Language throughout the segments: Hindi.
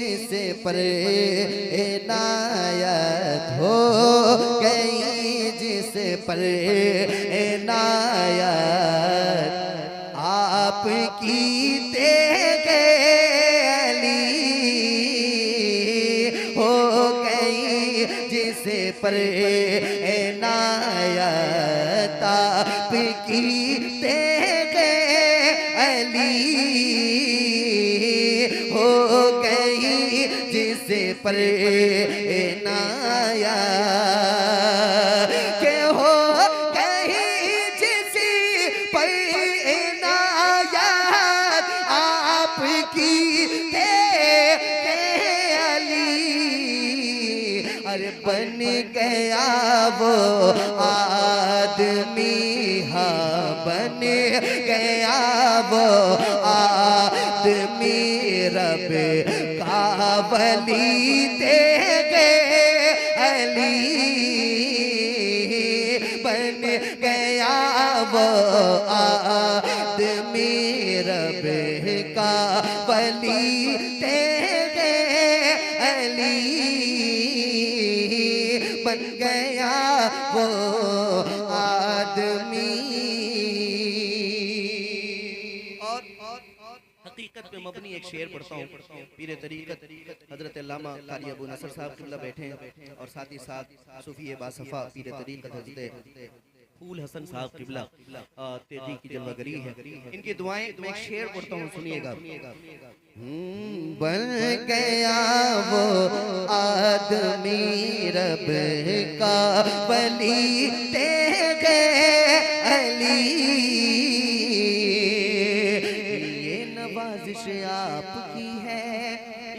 जिसे पर इनायत हो गई, जिसे पर इनायत आपकी तेगली हो गई, जिसे पर इनायत आपकी तेगली हो गई, जिसे पर इनायत के हो गई, जिसे पर इनायत आपकी तेगली। अरे बन गया वो आदमी, हाँ बन गया वो आदमी, रब का वली तेगली बन गया वो आदमी, रब का वली तेगली बन गया वो आदमी। हकीकत पे मबनी एक शेर पढ़ता हूँ। पीरे तरीक़त हजरत अल्लामा कारी अबू नसर साहब किबला बैठे हैं और साथ ही साथ सूफी बासफ़ा पीरे तरीक़त हजरत फूल हसन साहब किबला तेजी की जलवागरी है। इनकी दुआएं मैं एक शेर पढ़ता हूँ, सुनिएगा। बन गया वो आदमी, रब का वली तेगली। ये नवाजिश आपकी है,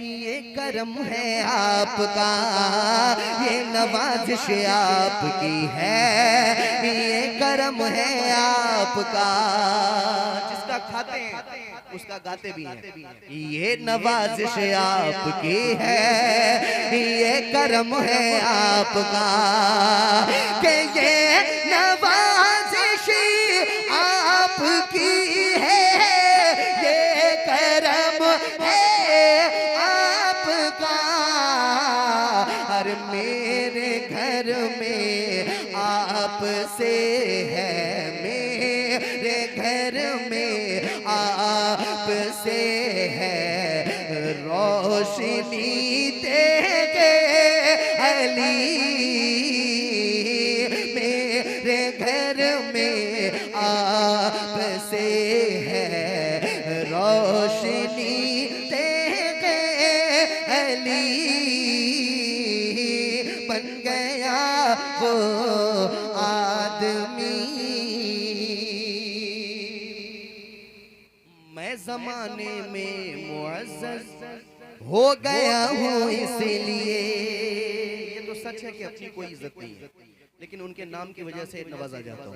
ये करम है आपका, ये नवाजिश आपकी है, ये करम है आपका। जिसका खाते हैं उसका गाते भी हैं। ये नवाजिश आपकी है, ये करम है आपका, कि ये नवाजिश आपकी है, ये करम है आपका। हर मेरे घर में आपसे है, मेरे घर में आपसे है रोशनी तेगली। मेरे घर में आपसे है रोशनी तेगली बन गया वो आदमी। मैं ज़माने में मुअज़्ज़ज़ हो गया हूँ, इसलिए ये तो सच है कि अपनी कोई इज्जत नहीं है, लेकिन उनके नाम की वजह से नवाजा जाता हूँ।